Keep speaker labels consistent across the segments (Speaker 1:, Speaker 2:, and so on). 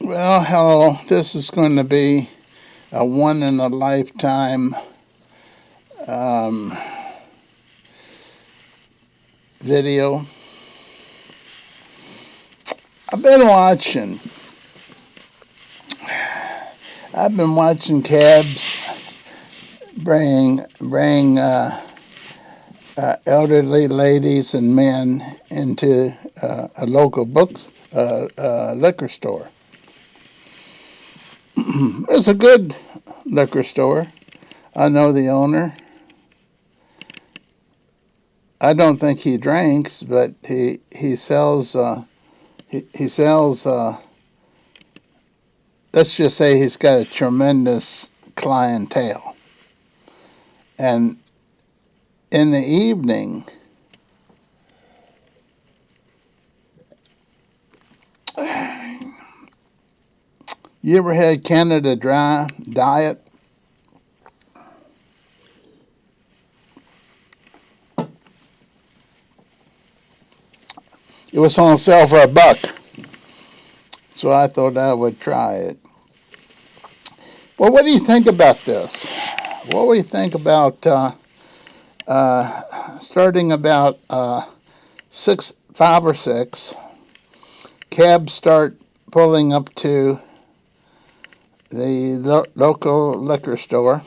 Speaker 1: Well, hello. This is going to be a one in a lifetime um, video. I've been watching. I've been watching cabs bring elderly ladies and men into a local liquor store. It's a good liquor store. I know the owner. I don't think he drinks, but he sells he sells. Let's just say he's got a tremendous clientele, and in the evening, you ever had Canada Dry Diet? It was on sale for $1, so I thought I would try it. Well, what do you think about this? What do you think about starting about 5 or 6? Cabs start pulling up to the local liquor store,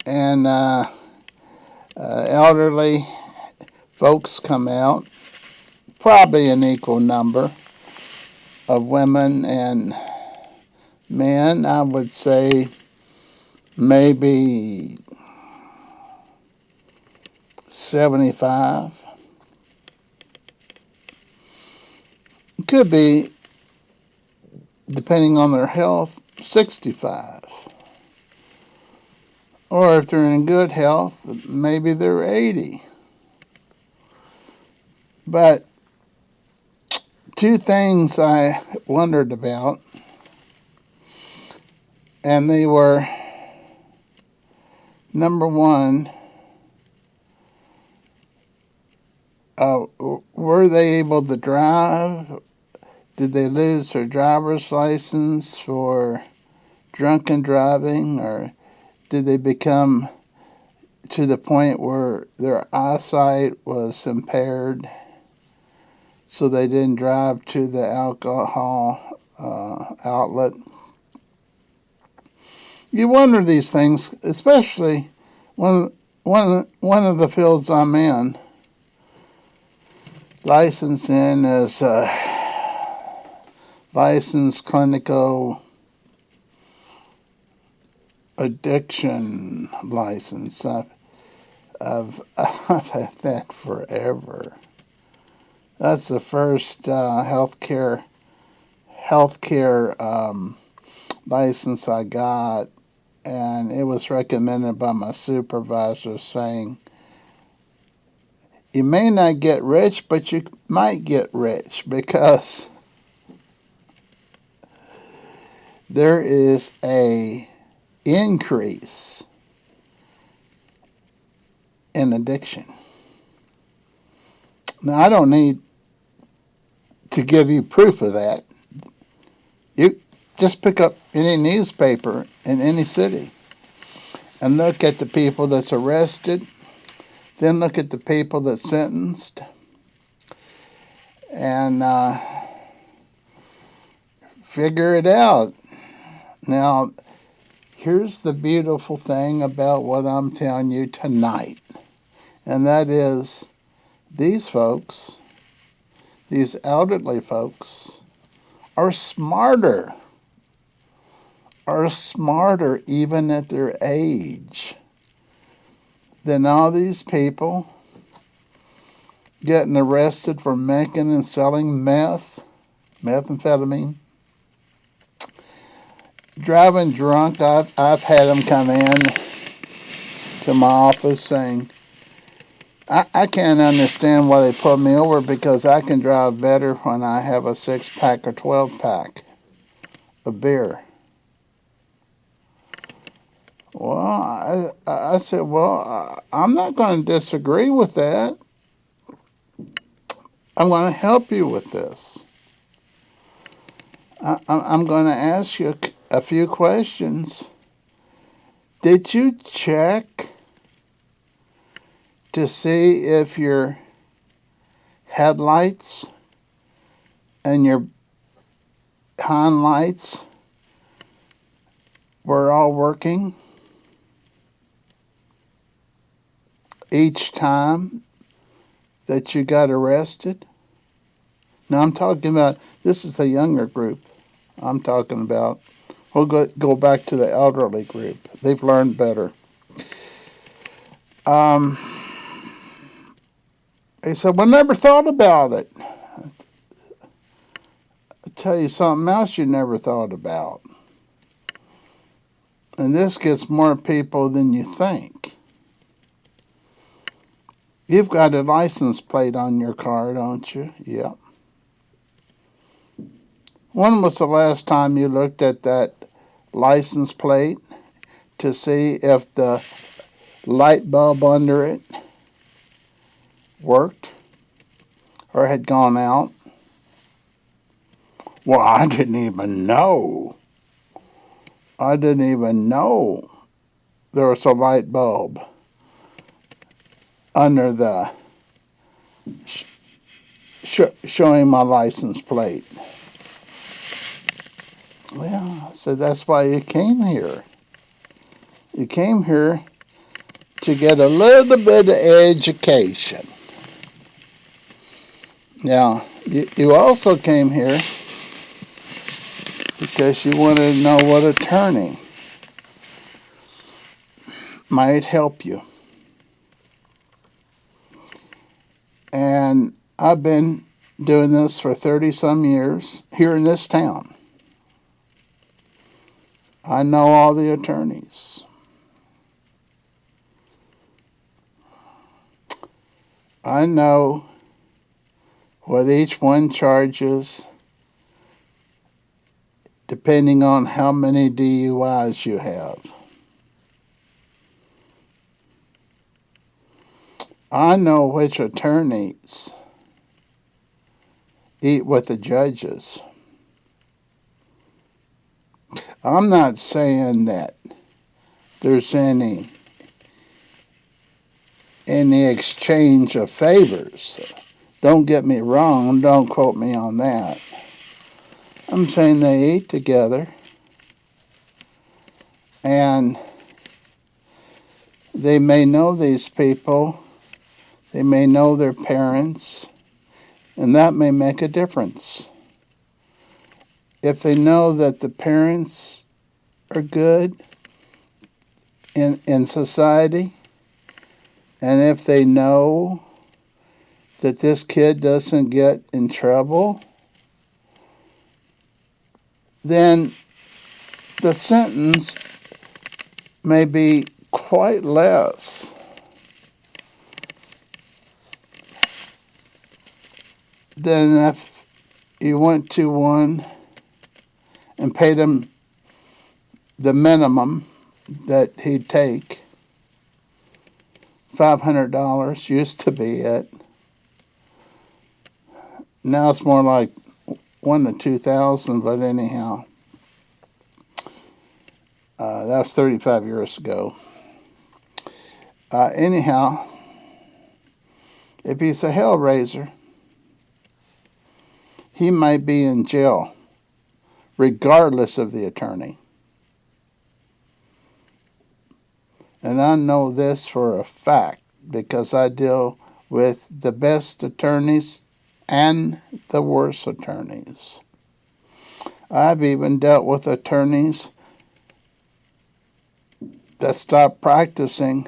Speaker 1: and elderly folks come out, probably an equal number of women and men. I would say maybe 75. It could be, depending on their health, 65. Or if they're in good health, maybe they're 80. But two things I wondered about, and they were, number one, were they able to drive? Did they lose their driver's license for drunken driving, or did they become to the point where their eyesight was impaired so they didn't drive to the alcohol outlet? You wonder these things, especially when one of the fields I'm in, licensed in as licensed clinical addiction license. I've had that forever. That's the first healthcare license I got, and it was recommended by my supervisor, saying, "You may not get rich, but you might get rich because there is a increase in addiction." Now, I don't need to give you proof of that. You just pick up any newspaper in any city and look at the people that's arrested, then look at the people that's sentenced, and figure it out. Now, here's the beautiful thing about what I'm telling you tonight, and that is these folks, these elderly folks, are smarter even at their age than all these people getting arrested for making and selling methamphetamine, driving drunk. I've had them come in to my office saying, I can't understand why they put me over because I can drive better when I have a 6-pack or 12-pack of beer. Well, I said, well, I'm not going to disagree with that. I'm going to help you with this. I'm going to ask you a few questions. Did you check to see if your headlights and your hind lights were all working each time that you got arrested? Now I'm talking about, this is the younger group. I'm talking about, we'll go back to the elderly group. They've learned better. They said, we never thought about it. I'll tell you something else you never thought about. And this gets more people than you think. You've got a license plate on your car, don't you? Yeah. When was the last time you looked at that license plate to see if the light bulb under it worked or had gone out? Well, I didn't even know. I didn't even know there was a light bulb under the showing my license plate. Well, so that's why you came here. You came here to get a little bit of education. Now, you also came here because you wanted to know what attorney might help you. And I've been doing this for 30-some years here in this town. I know all the attorneys. I know what each one charges depending on how many DUIs you have. I know which attorneys eat with the judges. I'm not saying that there's any exchange of favors. Don't get me wrong, don't quote me on that. I'm saying they eat together and they may know these people, they may know their parents, and that may make a difference. If they know that the parents are good in society, and if they know that this kid doesn't get in trouble, then the sentence may be quite less than if you went to one and paid him the minimum that he'd take. $500 used to be it. Now it's more like 1,000 to 2,000, but anyhow, that was 35 years ago. Anyhow, if he's a hellraiser, he might be in jail, regardless of the attorney. And I know this for a fact because I deal with the best attorneys and the worst attorneys. I've even dealt with attorneys that stopped practicing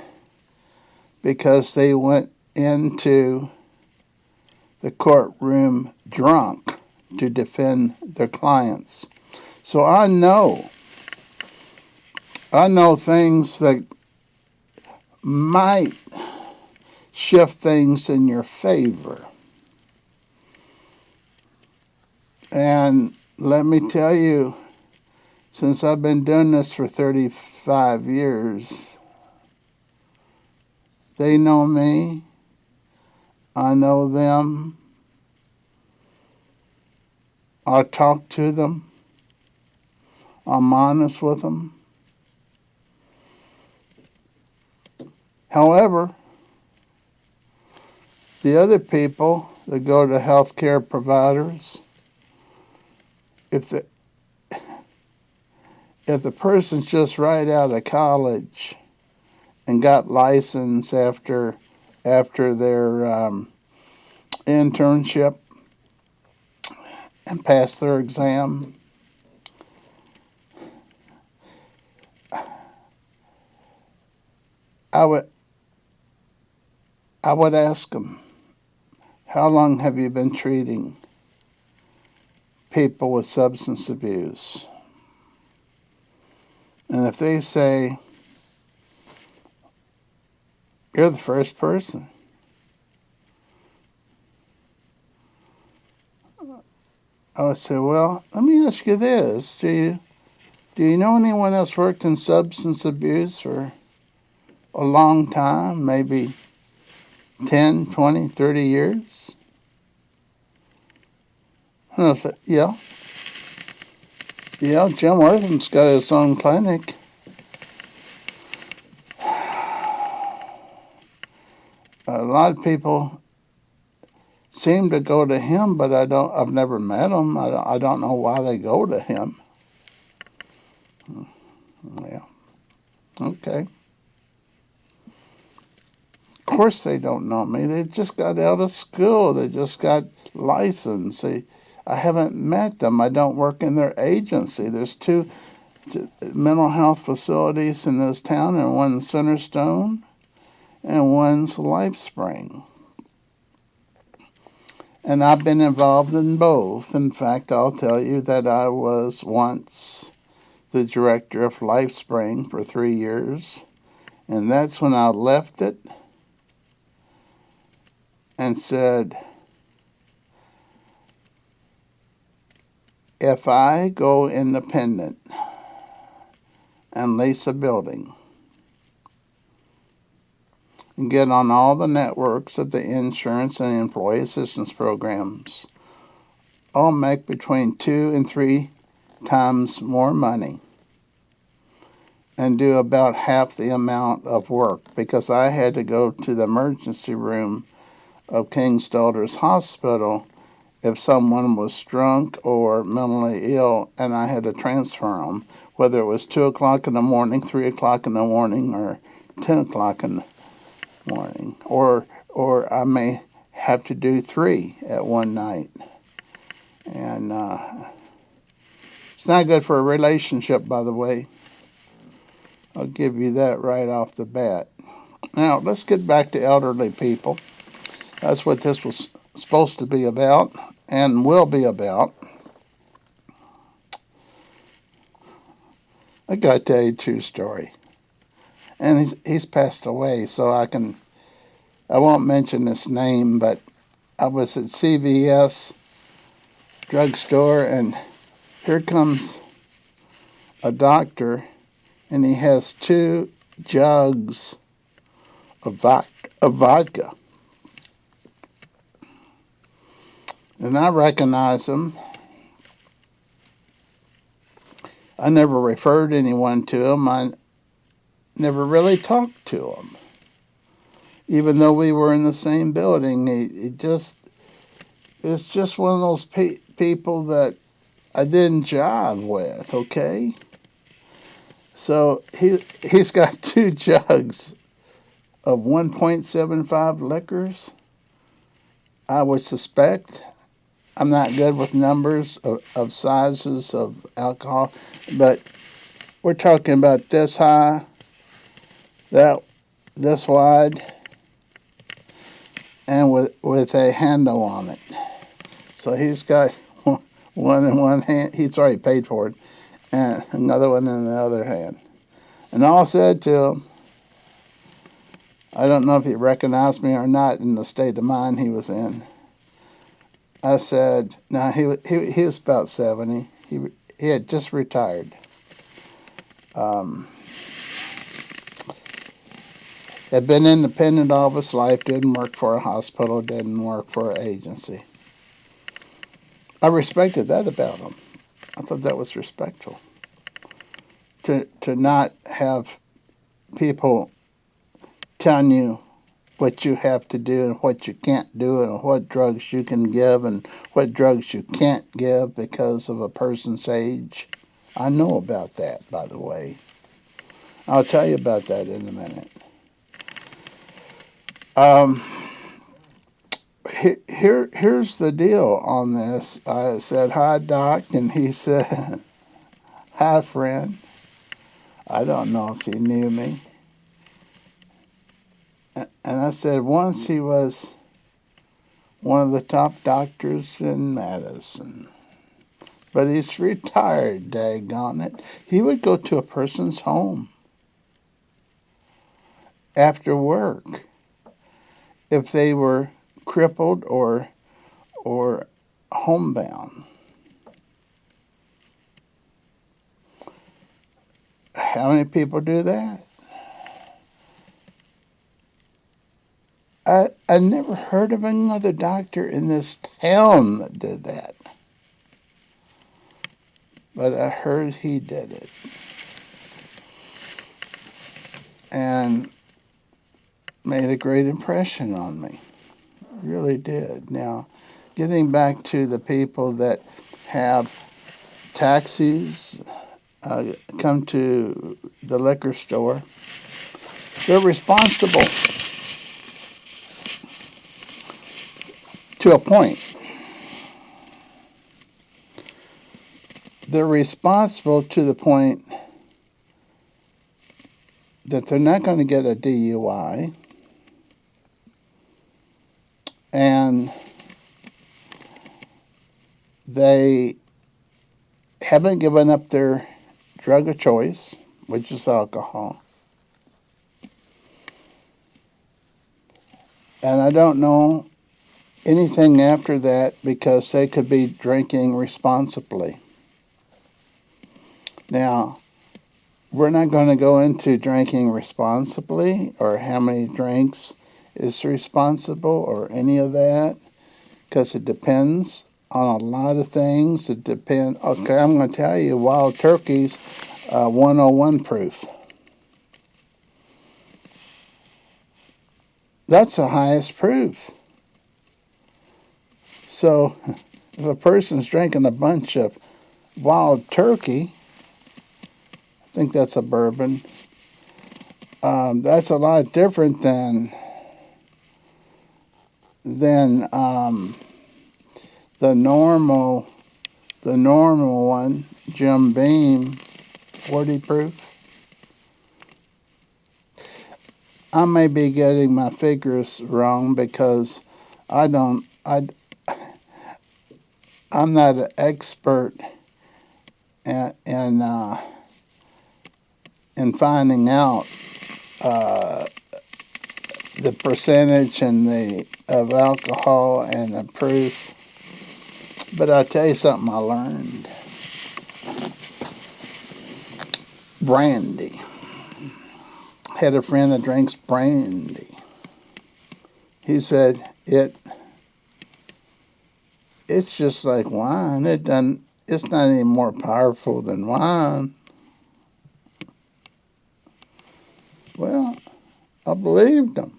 Speaker 1: because they went into the courtroom drunk to defend their clients. So I know things that might shift things in your favor. And let me tell you, since I've been doing this for 35 years, they know me, I know them, I talk to them, I'm honest with them. However, the other people that go to healthcare providers, if the person's just right out of college and got licensed after their internship and passed their exam, I would ask them, how long have you been treating people with substance abuse? And if they say, you're the first person, I would say, well, let me ask you this. Do you know anyone else worked in substance abuse for a long time, maybe 10, 20, 30 years? And I said, yeah. Yeah, Jim Wortham's got his own clinic. A lot of people seem to go to him, but I've never met him. I don't know why they go to him. Yeah. Okay. Of course they don't know me. They just got out of school. They just got licensed. I haven't met them. I don't work in their agency. There's two mental health facilities in this town, and one's Centerstone and one's LifeSpring. And I've been involved in both. In fact, I'll tell you that I was once the director of LifeSpring for 3 years, and that's when I left it and said, if I go independent and lease a building and get on all the networks of the insurance and employee assistance programs, I'll make between 2 and 3 times more money and do about half the amount of work, because I had to go to the emergency room of King's Daughters Hospital if someone was drunk or mentally ill, and I had to transfer them, whether it was 2 o'clock in the morning, 3 o'clock in the morning, or 10 o'clock in the morning. Or I may have to do 3 at one night. And it's not good for a relationship, by the way. I'll give you that right off the bat. Now, let's get back to elderly people. That's what this was supposed to be about and will be about. I got to tell you a true story. And he's passed away, so I won't mention his name, but I was at CVS drugstore, and here comes a doctor, and he has 2 jugs of vodka. And I recognize him. I never referred anyone to him. I never really talked to him. Even though we were in the same building, it's just one of those people that I didn't jive with, okay? So he's got 2 jugs of 1.75 liquors. I would suspect, I'm not good with numbers of sizes of alcohol, but we're talking about this high, this wide, and with a handle on it. So he's got one in one hand. He's already paid for it, and another one in the other hand. And all I said to him, I don't know if he recognized me or not in the state of mind he was in. I said, no, he was about 70. He had just retired. Had been independent all of his life, didn't work for a hospital, didn't work for an agency. I respected that about him. I thought that was respectful. to not have people telling you what you have to do and what you can't do and what drugs you can give and what drugs you can't give because of a person's age. I know about that, by the way. I'll tell you about that in a minute. Here's the deal on this. I said, "Hi, Doc," and he said, "Hi, friend." I don't know if he knew me. And I said, once he was one of the top doctors in Madison. But he's retired, daggone it. He would go to a person's home after work if they were crippled or homebound. How many people do that? I never heard of another doctor in this town that did that. But I heard he did it. And made a great impression on me. Really did. Now, getting back to the people that have taxis come to the liquor store, they're responsible to a point. They're responsible to the point that they're not going to get a DUI, and they haven't given up their drug of choice, which is alcohol. And I don't know anything after that because they could be drinking responsibly. Now, we're not going to go into drinking responsibly or how many drinks is responsible or any of that because it depends on a lot of things. It depends. Okay, I'm going to tell you, wild turkey's 101 proof. That's the highest proof. So if a person's drinking a bunch of wild turkey, I think that's a bourbon, that's a lot different than the normal one, Jim Beam, 40 proof. I may be getting my figures wrong because I'm not an expert in finding out the percentage and of alcohol and the proof. But I'll tell you something I learned. Brandy. I had a friend that drinks brandy. He said it's just like wine. It's not any more powerful than wine. Well, I believed him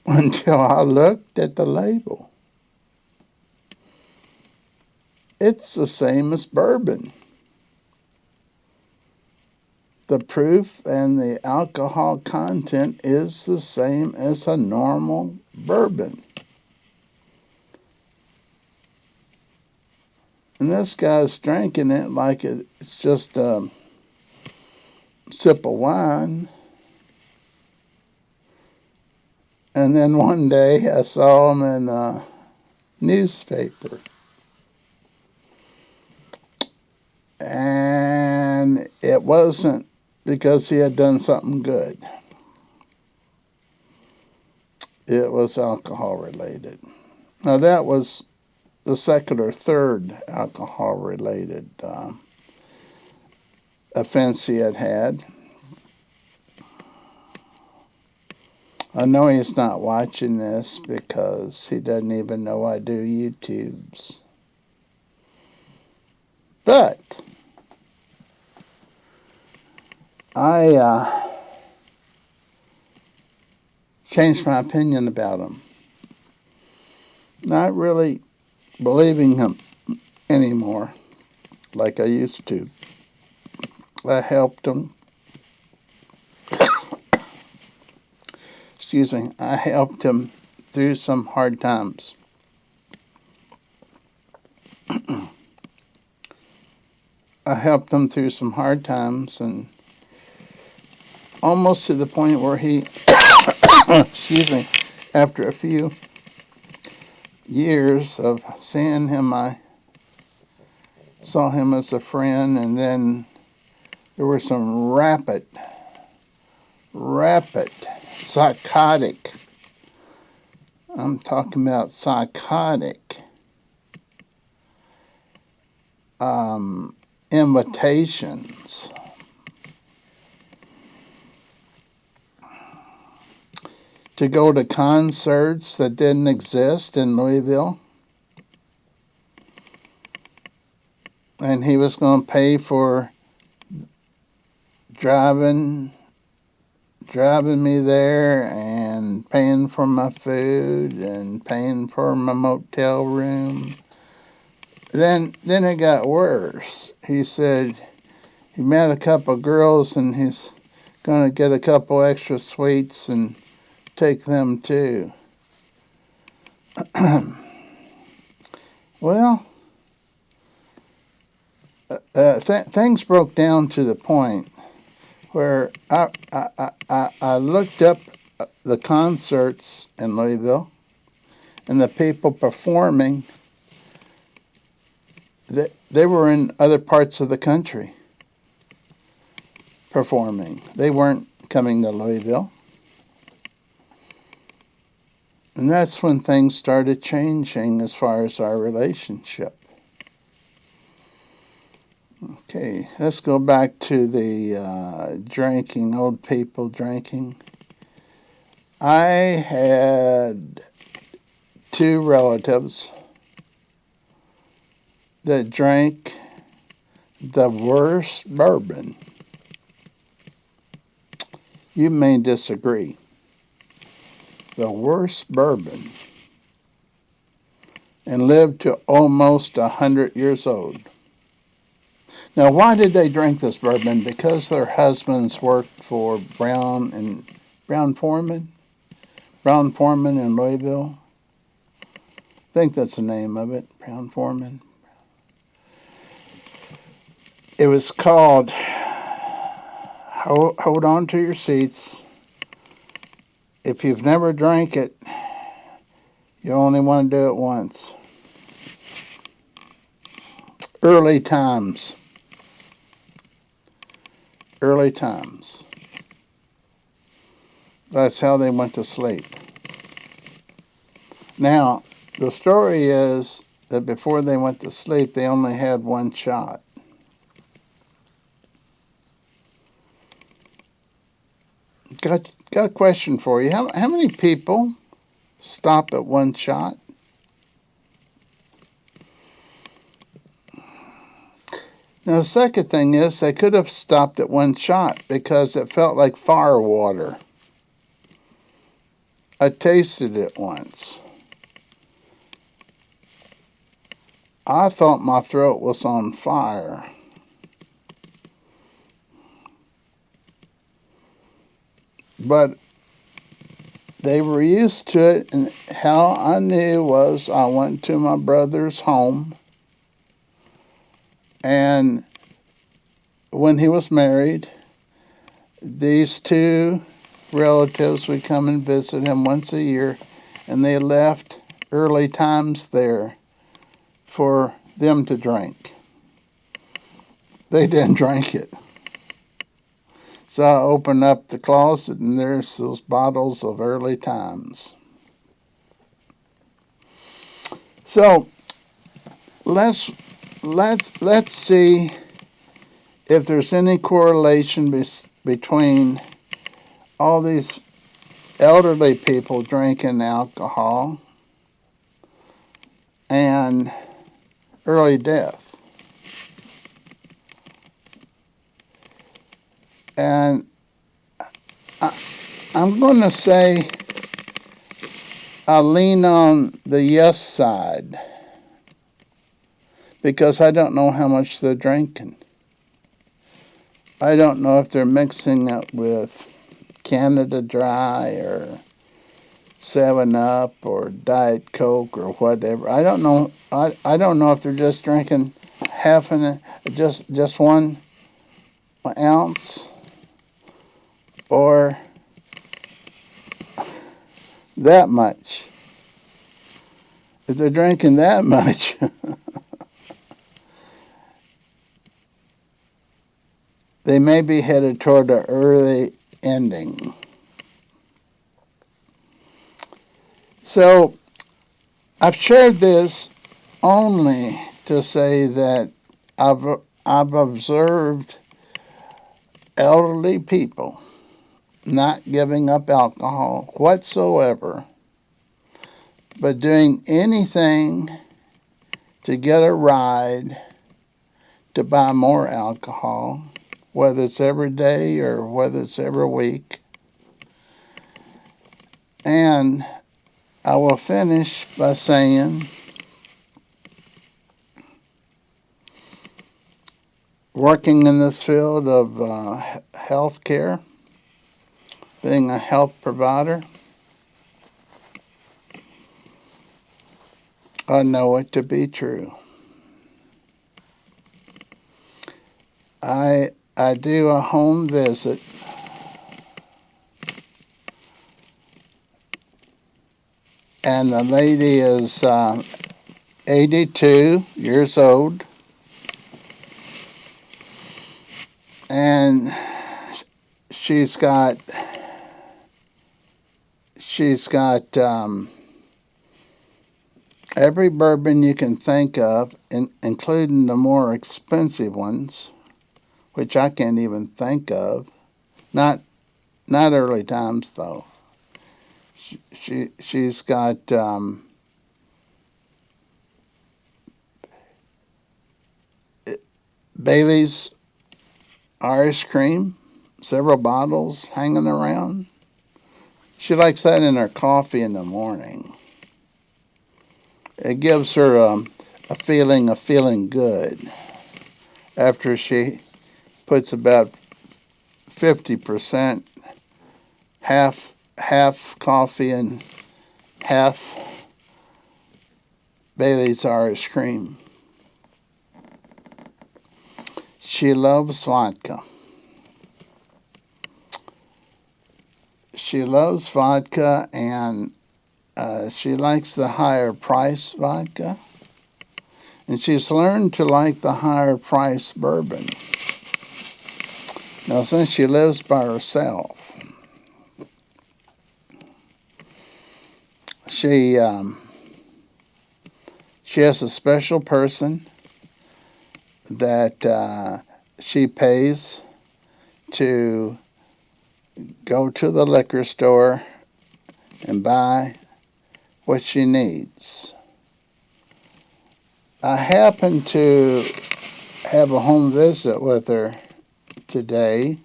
Speaker 1: until I looked at the label. It's the same as bourbon. The proof and the alcohol content is the same as a normal bourbon. And this guy's drinking it like it's just a sip of wine. And then one day I saw him in a newspaper. And it wasn't because he had done something good. It was alcohol related. Now that was the second or third alcohol related offense he had. I know he's not watching this because he doesn't even know I do YouTubes. But I changed my opinion about him. Not really believing him anymore like I used to. I helped him. Excuse me. I helped him through some hard times. I helped him through some hard times, and almost to the point where he, excuse me, after a few years of seeing him, I saw him as a friend, and then there were some rapid, psychotic, I'm talking about psychotic, invitations to go to concerts that didn't exist in Louisville. And he was going to pay for driving me there and paying for my food and paying for my motel room. Then it got worse. He said he met a couple of girls and he's going to get a couple extra sweets and take them too. Well, things broke down to the point where I looked up the concerts in Louisville and the people performing. They were in other parts of the country performing. They weren't coming to Louisville. And that's when things started changing as far as our relationship. Okay, let's go back to the drinking, old people drinking. I had two relatives that drank the worst bourbon. You may disagree. The worst bourbon, and lived to almost 100 years old. Now, why did they drink this bourbon? Because their husbands worked for Brown Forman in Louisville. I think that's the name of it, Brown Forman. It was called, hold on to your seats. If you've never drank it, you only want to do it once. Early times. That's how they went to sleep. Now, the story is that before they went to sleep, they only had one shot. Got a question for you. How many people stop at one shot? Now, the second thing is they could have stopped at one shot because it felt like fire water. I tasted it once. I thought my throat was on fire. But they were used to it, and how I knew was I went to my brother's home, and when he was married, these two relatives would come and visit him once a year, and they left early times there for them to drink. They didn't drink it. So I opened up the closet, and there's those bottles of early times. So let's see if there's any correlation between all these elderly people drinking alcohol and early death. And I'm going to say I'll lean on the yes side because I don't know how much they're drinking. I don't know if they're mixing it with Canada Dry or 7 Up or Diet Coke or whatever. I don't know. I don't know if they're just drinking just 1 ounce or that much. If they're drinking that much, they may be headed toward an early ending. So I've shared this only to say that I've observed elderly people not giving up alcohol whatsoever, but doing anything to get a ride to buy more alcohol, whether it's every day or whether it's every week. And I will finish by saying working in this field of health care, being a health provider, I know it to be true. I do a home visit and the lady is 82 years old and she's got every bourbon you can think of, including the more expensive ones, which I can't even think of. Not early times though. She's got Bailey's Irish Cream, several bottles hanging around. She likes that in her coffee in the morning. It gives her a feeling of feeling good after she puts about 50% half coffee and half Bailey's Irish Cream. She loves vodka. She loves vodka and she likes the higher price vodka. And she's learned to like the higher price bourbon. Now, since she lives by herself, she has a special person that she pays to go to the liquor store and buy what she needs. I happened to have a home visit with her today,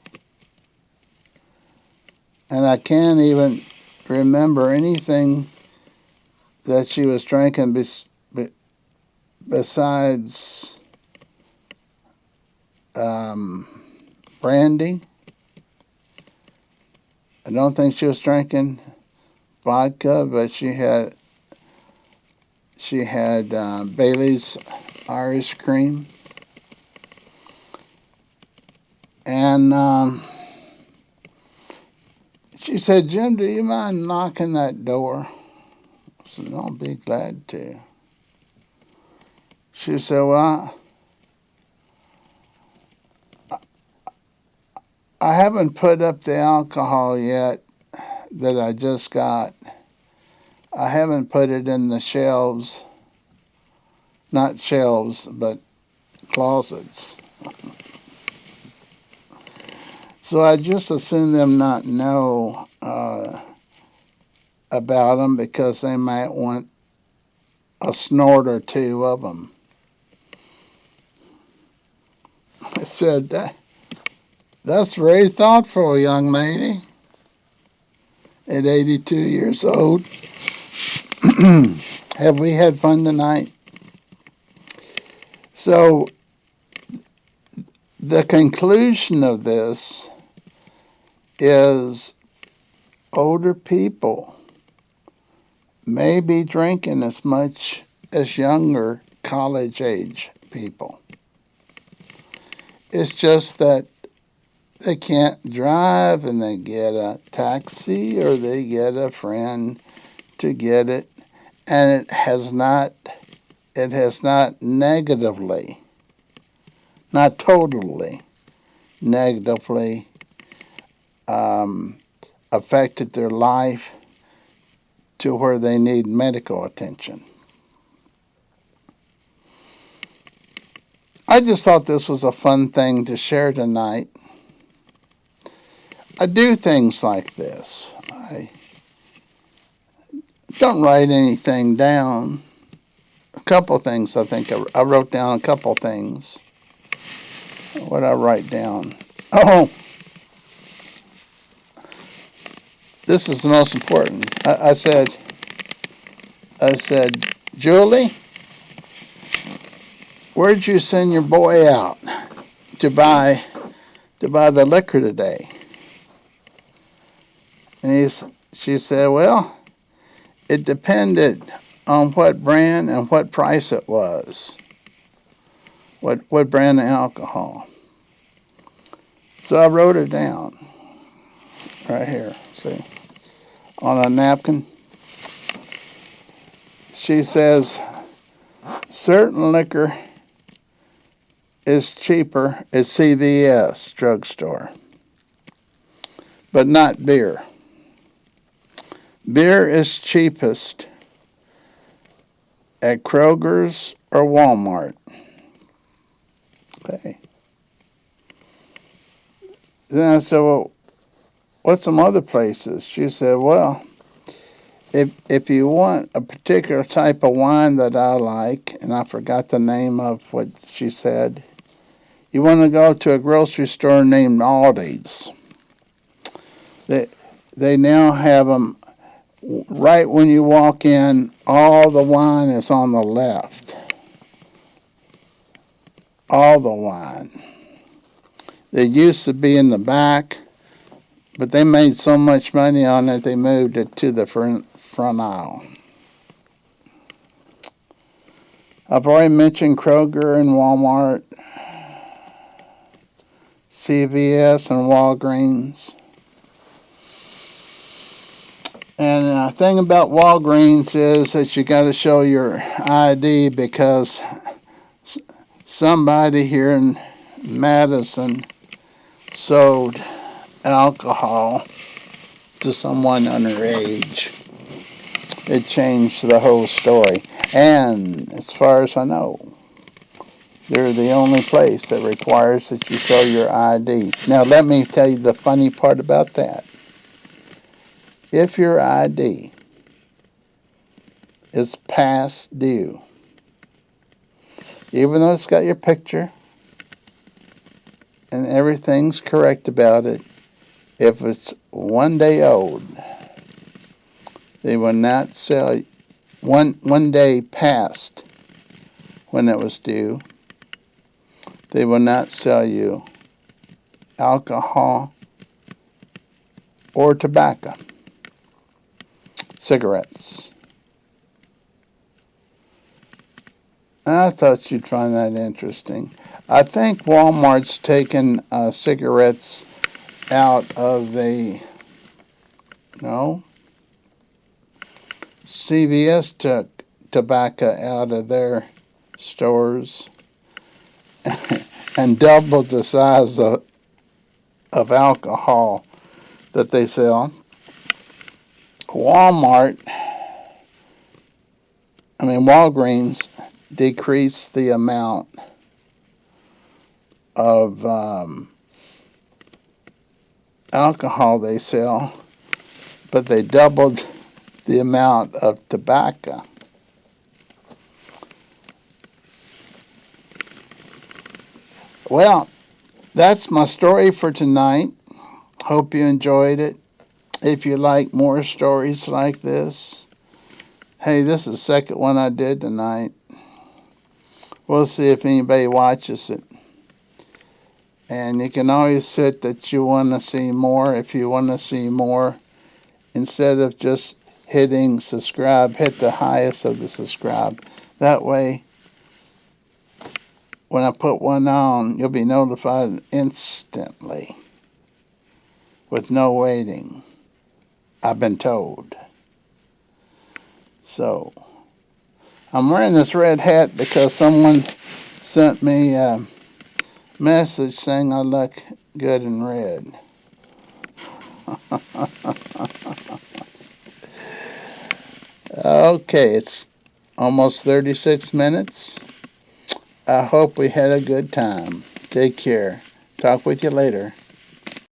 Speaker 1: and I can't even remember anything that she was drinking besides brandy. I don't think she was drinking vodka, but she had Bailey's Irish Cream, and she said, "Jim, do you mind knocking that door?" I said, "I'll be glad to." She said, "Well, I haven't put up the alcohol yet that I just got. I haven't put it in the shelves, not shelves, but closets. So I just assume them not know about them because they might want a snort or two of them." I said, That's very thoughtful, young lady. At 82 years old. Have we had fun tonight? So, the conclusion of this is older people may be drinking as much as younger college age people. It's just that they can't drive and they get a taxi or they get a friend to get it, and it has not negatively, not totally negatively affected their life to where they need medical attention. I just thought this was a fun thing to share tonight. I do things like this. I don't write anything down. A couple things, I think. I wrote down a couple things. What did I write down? Oh, this is the most important. I said, Julie, where'd you send your boy out to buy the liquor today? And she said, well, it depended on what brand and what price it was. What brand of alcohol. So I wrote it down right here, see, on a napkin. She says, certain liquor is cheaper at CVS drugstore, but not beer. Beer is cheapest at Kroger's or Walmart. Okay. Then I said, well, what's some other places? She said, well, if you want a particular type of wine that I like, and I forgot the name of what she said, you want to go to a grocery store named Aldi's. They now have them right when you walk in. All the wine is on the left. All the wine. They used to be in the back, but they made so much money on it, they moved it to the front aisle. I've already mentioned Kroger and Walmart, CVS and Walgreens. And the thing about Walgreens is that you got to show your ID because somebody here in Madison sold alcohol to someone underage. It changed the whole story. And as far as I know, they're the only place that requires that you show your ID. Now, let me tell you the funny part about that. If your ID is past due, even though it's got your picture and everything's correct about it, if it's 1 day old, they will not sell one day past when it was due. They will not sell you alcohol or tobacco, cigarettes. I thought you'd find that interesting. I think Walmart's taken cigarettes out of the, no, CVS took tobacco out of their stores and doubled the size of alcohol that they sell. Walgreens decreased the amount of alcohol they sell, but they doubled the amount of tobacco. Well, That's my story for tonight. Hope you enjoyed it. If you like more stories like this, hey, this is the second one I did tonight. We'll see if anybody watches it. And you can always hit that you want to see more. If you want to see more, instead of just hitting subscribe, hit the highest of the subscribe. That way, when I put one on, you'll be notified instantly with no waiting. I've been told. So, I'm wearing this red hat because someone sent me a message saying I look good in red. Okay, it's almost 36 minutes. I hope we had a good time. Take care. Talk with you later.